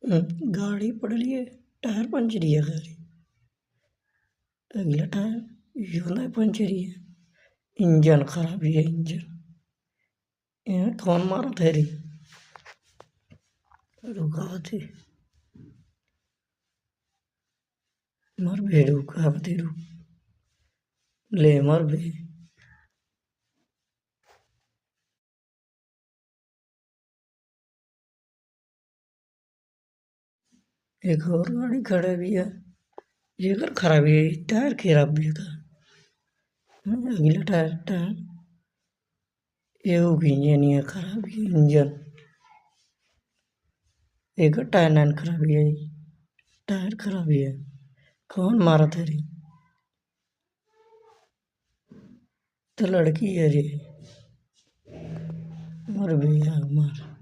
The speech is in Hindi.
गाड़ी पड़ी है, टायर पंचर है खाली। अगला टायर यूं पंचर है। इंजन खराब है, इंजन यहाँ कौन मारा थेरी रुका थी मर भी रुका रुक ले मर भी। एक और गाड़ी खड़ा भी है, ये कर खराब है, टायर खराब भी था। अगला टायर टायर ये इंजन है खराब है, इंजन एक टायर नाइन खराब है, टायर खराब है। कौन मारा तेरी तो लड़की है रे मर भी यार मर।